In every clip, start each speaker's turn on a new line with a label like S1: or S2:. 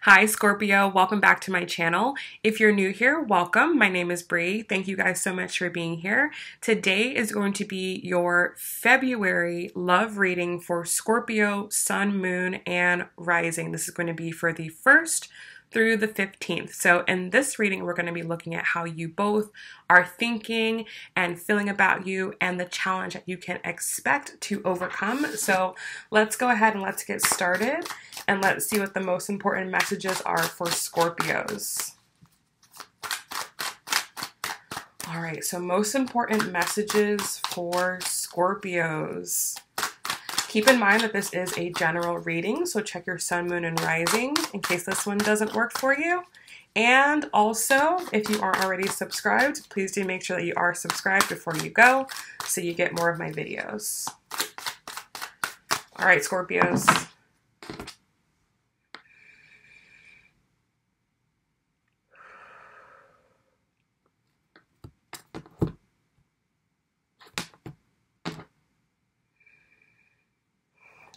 S1: Hi Scorpio, welcome back to my channel. If you're new here, welcome. My name is Bree. Thank you guys so much for being here. Today is going to be your February love reading for Scorpio, Sun, Moon, and Rising. This is going to be for the 1st through the 15th. So in this reading, we're going to be looking at how you both are thinking and feeling about you and the challenge that you can expect to overcome. So let's go ahead and let's get started and let's see what the most important messages are for Scorpios. All right, so most important messages for Scorpios. Keep in mind that this is a general reading, so check your sun, moon, and rising in case this one doesn't work for you. And also, if you aren't already subscribed, please do make sure that you are subscribed before you go so you get more of my videos. All right, Scorpios.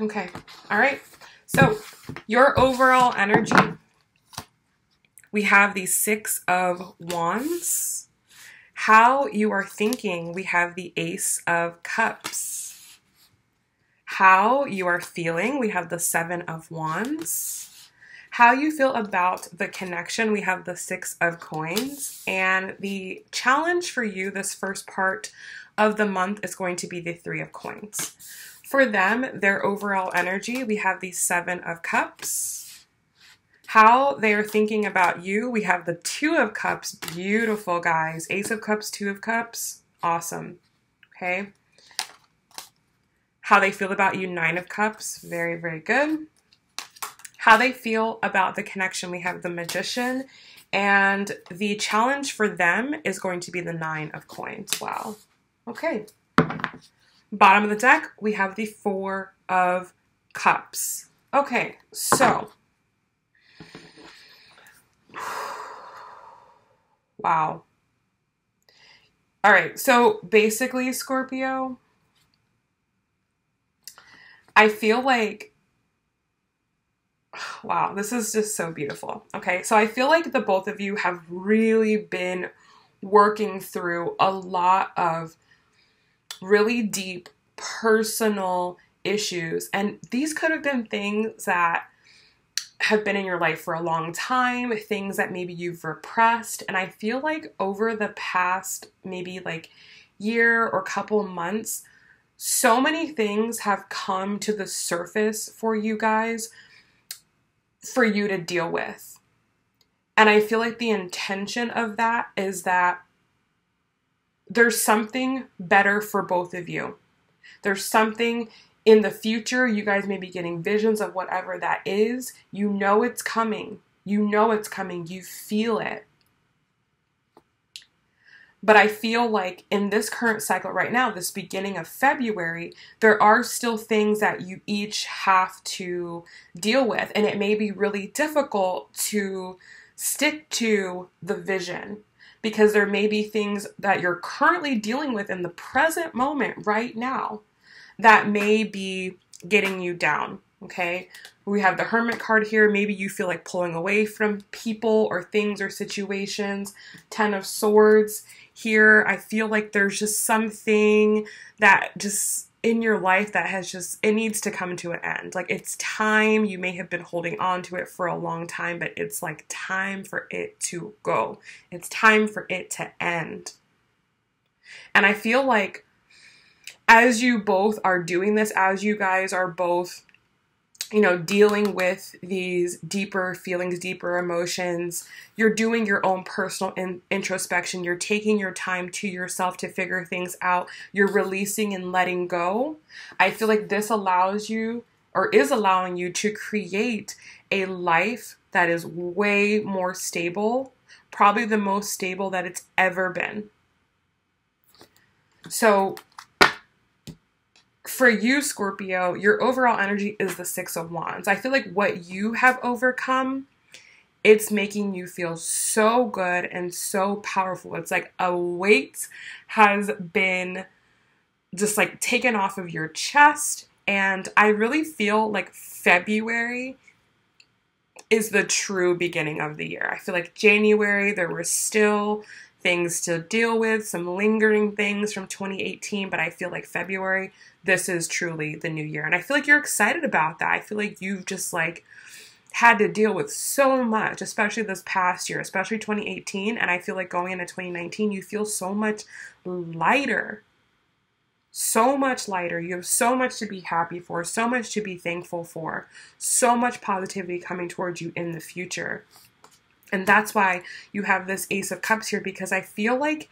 S1: Okay, all right, so your overall energy, we have the 6 of Wands. How you are thinking, we have the Ace of Cups. How you are feeling, we have the 7 of Wands. How you feel about the connection, we have the 6 of Coins. And the challenge for you this first part of the month is going to be the 3 of Coins. For them, their overall energy, we have the 7 of Cups. How they are thinking about you, we have the 2 of Cups. Beautiful, guys. Ace of Cups, 2 of Cups. Awesome. Okay. How they feel about you, 9 of Cups. Very, very good. How they feel about the connection, we have the Magician. And the challenge for them is going to be the 9 of Coins. Wow. Okay. Bottom of the deck, we have the 4 of Cups. Okay, so. Wow. All right, so basically, Scorpio, I feel like, wow, this is just so beautiful. Okay, so I feel like the both of you have really been working through a lot of really deep personal issues, and these could have been things that have been in your life for a long time, things that maybe you've repressed. And I feel like over the past maybe like year or couple months, so many things have come to the surface for you guys for you to deal with. And I feel like the intention of that is that there's something better for both of you. There's something in the future. You guys may be getting visions of whatever that is. You know it's coming. You know it's coming. You feel it. But I feel like in this current cycle right now, this beginning of February, there are still things that you each have to deal with. And it may be really difficult to stick to the vision, because there may be things that you're currently dealing with in the present moment right now that may be getting you down, okay? We have the Hermit card here. Maybe you feel like pulling away from people or things or situations. 10 of Swords here. I feel like there's just something that just in your life that has just, it needs to come to an end. Like it's time. You may have been holding on to it for a long time, but it's like time for it to go. It's time for it to end. And I feel like as you both are doing this, as you guys are both, you know, dealing with these deeper feelings, deeper emotions, you're doing your own personal introspection. You're taking your time to yourself to figure things out. You're releasing and letting go. I feel like this allows you, or is allowing you, to create a life that is way more stable, probably the most stable that it's ever been. So for you, Scorpio, your overall energy is the 6 of Wands. I feel like what you have overcome, it's making you feel so good and so powerful. It's like a weight has been just like taken off of your chest. And I really feel like February is the true beginning of the year. I feel like January, there were still things to deal with, some lingering things from 2018, but I feel like February, this is truly the new year. And I feel like you're excited about that. I feel like you've just like had to deal with so much, especially this past year, especially 2018. And I feel like going into 2019, you feel so much lighter. So much lighter. You have so much to be happy for, so much to be thankful for, so much positivity coming towards you in the future. And that's why you have this Ace of Cups here, because I feel like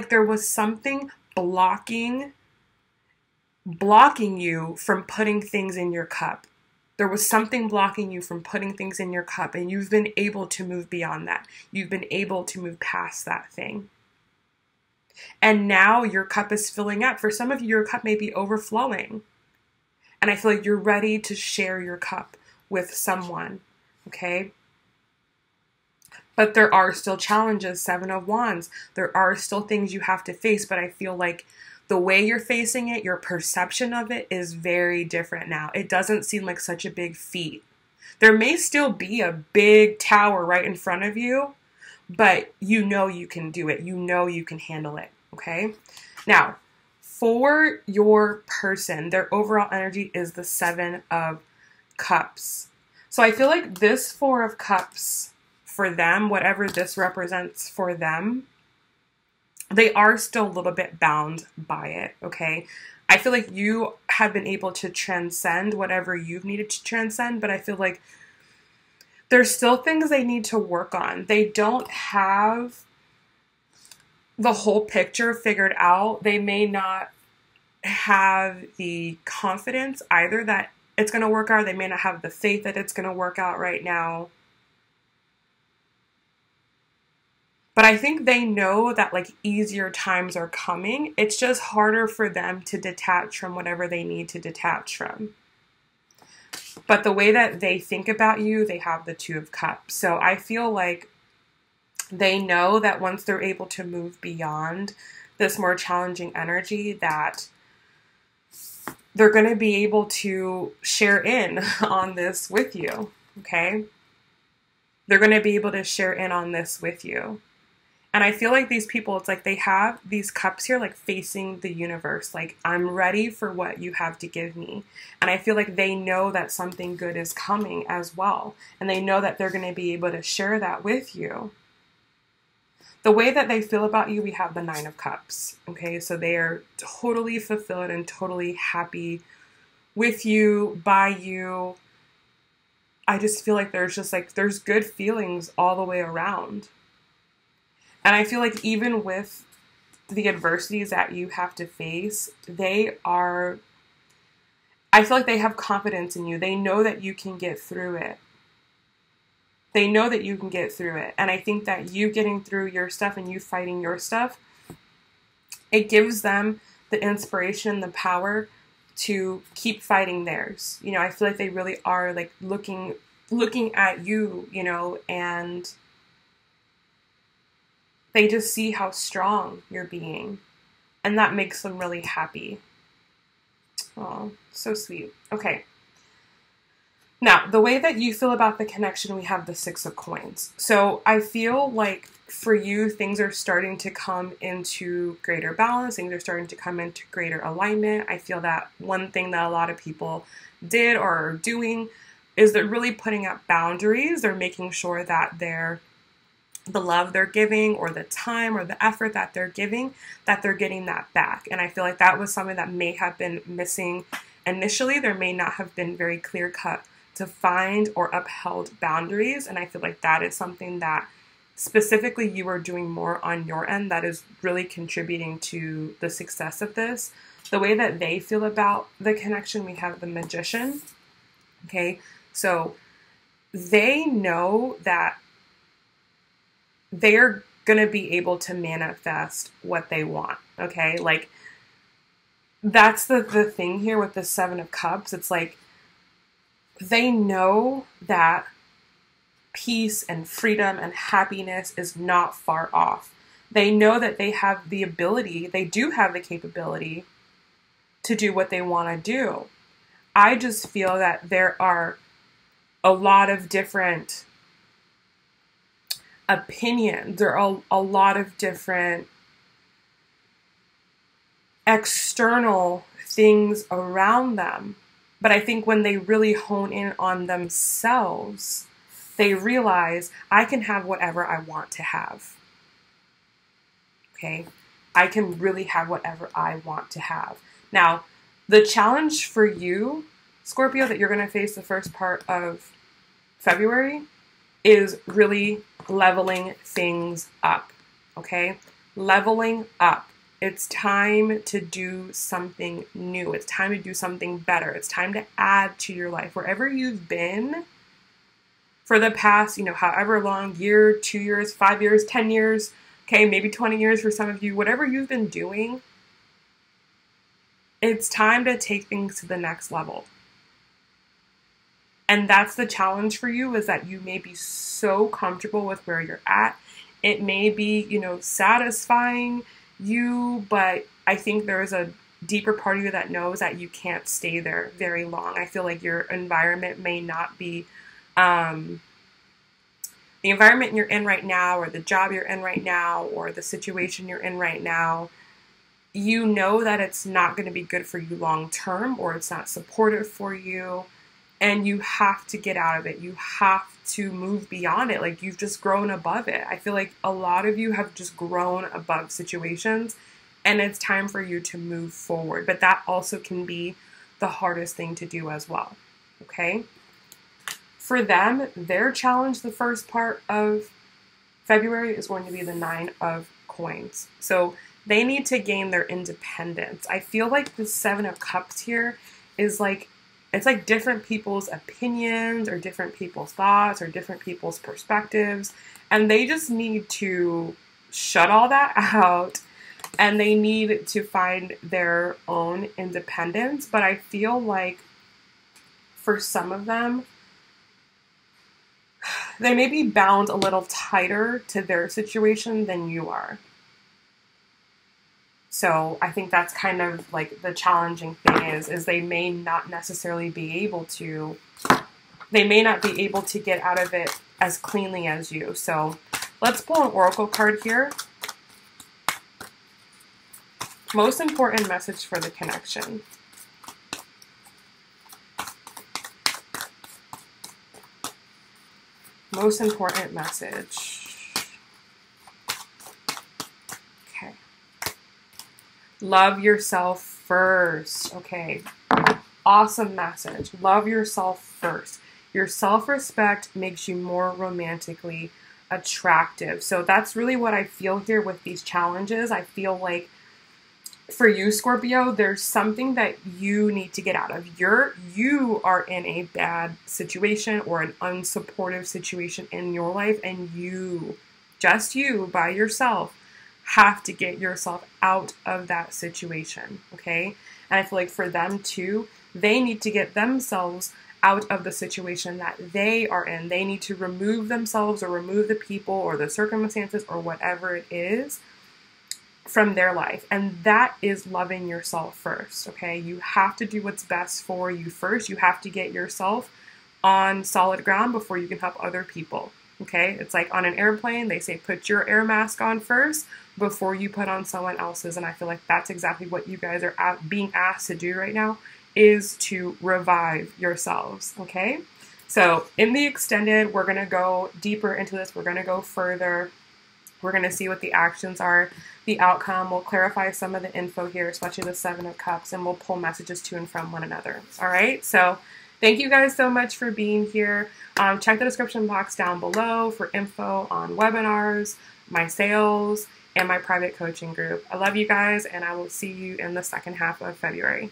S1: there was something blocking you from putting things in your cup. There was something blocking you from putting things in your cup, and you've been able to move beyond that. You've been able to move past that thing. And now your cup is filling up. For some of you, your cup may be overflowing. And I feel like you're ready to share your cup with someone, okay? But there are still challenges, 7 of Wands. There are still things you have to face, but I feel like the way you're facing it, your perception of it is very different now. It doesn't seem like such a big feat. There may still be a big tower right in front of you, but you know you can do it. You know you can handle it, okay? Now, for your person, their overall energy is the 7 of Cups. So I feel like this 4 of Cups for them, whatever this represents for them, they are still a little bit bound by it, okay? I feel like you have been able to transcend whatever you've needed to transcend, but I feel like there's still things they need to work on. They don't have the whole picture figured out. They may not have the confidence either that it's going to work out. They may not have the faith that it's going to work out right now. But I think they know that like easier times are coming. It's just harder for them to detach from whatever they need to detach from. But the way that they think about you, they have the 2 of Cups. So I feel like they know that once they're able to move beyond this more challenging energy, that they're going to be able to share in on this with you, okay? They're going to be able to share in on this with you. And I feel like these people, it's like they have these cups here like facing the universe. Like, I'm ready for what you have to give me. And I feel like they know that something good is coming as well. And they know that they're going to be able to share that with you. The way that they feel about you, we have the 9 of Cups. Okay, so they are totally fulfilled and totally happy with you, by you. I just feel like there's good feelings all the way around. And I feel like even with the adversities that you have to face, I feel like they have confidence in you. They know that you can get through it. They know that you can get through it. And I think that you getting through your stuff and you fighting your stuff, it gives them the inspiration, the power to keep fighting theirs. You know, I feel like they really are like looking at you, you know, and they just see how strong you're being, and that makes them really happy. Oh, so sweet. Okay. Now, the way that you feel about the connection, we have the 6 of Coins. So I feel like for you, things are starting to come into greater balance. Things are starting to come into greater alignment. I feel that one thing that a lot of people did or are doing is they're really putting up boundaries. They're making sure that the love they're giving or the time or the effort that they're giving, that they're getting that back. And I feel like that was something that may have been missing initially. There may not have been very clear cut to find or upheld boundaries. And I feel like that is something that specifically you are doing more on your end that is really contributing to the success of this. The way that they feel about the connection, we have the Magician. Okay, so they know that they're going to be able to manifest what they want, okay? Like, that's the thing here with the 7 of Cups. It's like, they know that peace and freedom and happiness is not far off. They know that they have the ability, they do have the capability to do what they want to do. I just feel that there are a lot of different opinions. There are a lot of different external things around them. But I think when they really hone in on themselves, they realize I can have whatever I want to have. Okay? I can really have whatever I want to have. Now, the challenge for you, Scorpio, that you're going to face the first part of February is really leveling things up. Okay? Leveling up. It's time to do something new. It's time to do something better. It's time to add to your life. Wherever you've been for the past, however long, year, 2 years, 5 years, 10 years, okay, maybe 20 years for some of you, whatever you've been doing, it's time to take things to the next level. And that's the challenge for you, is that you may be so comfortable with where you're at. It may be, satisfying you, but I think there's a deeper part of you that knows that you can't stay there very long. I feel like your environment may not be the environment you're in right now, or the job you're in right now, or the situation you're in right now. You know that it's not going to be good for you long term, or it's not supportive for you, and you have to get out of it. You have to move beyond it. Like, you've just grown above it. I feel like a lot of you have just grown above situations, and it's time for you to move forward. But that also can be the hardest thing to do as well. Okay? For them, their challenge the first part of February is going to be the 9 of Coins. So they need to gain their independence. I feel like the 7 of Cups here is like, it's like different people's opinions, or different people's thoughts, or different people's perspectives. And they just need to shut all that out, and they need to find their own independence. But I feel like for some of them, they may be bound a little tighter to their situation than you are. So I think that's kind of like the challenging thing is they may not necessarily be able to, get out of it as cleanly as you. So let's pull an oracle card here. Most important message for the connection. Most important message. Okay. Love yourself first. Okay. Awesome message. Love yourself first. Your self-respect makes you more romantically attractive. So that's really what I feel here with these challenges. I feel like for you, Scorpio, there's something that you need to get out of. You are in a bad situation, or an unsupportive situation in your life, and you, just you by yourself, have to get yourself out of that situation, okay? And I feel like for them too, they need to get themselves out of the situation that they are in. They need to remove themselves, or remove the people, or the circumstances, or whatever it is from their life. And that is loving yourself first, okay? You have to do what's best for you first. You have to get yourself on solid ground before you can help other people, okay? It's like on an airplane, they say put your air mask on first before you put on someone else's. And I feel like that's exactly what you guys are being asked to do right now, is to revive yourselves, okay? So in the extended, we're going to go deeper into this. We're going to go further. We're going to see what the actions are, the outcome. We'll clarify some of the info here, especially the 7 of Cups, and we'll pull messages to and from one another. All right. So thank you guys so much for being here. Check the description box down below for info on webinars, my sales, and my private coaching group. I love you guys, and I will see you in the second half of February.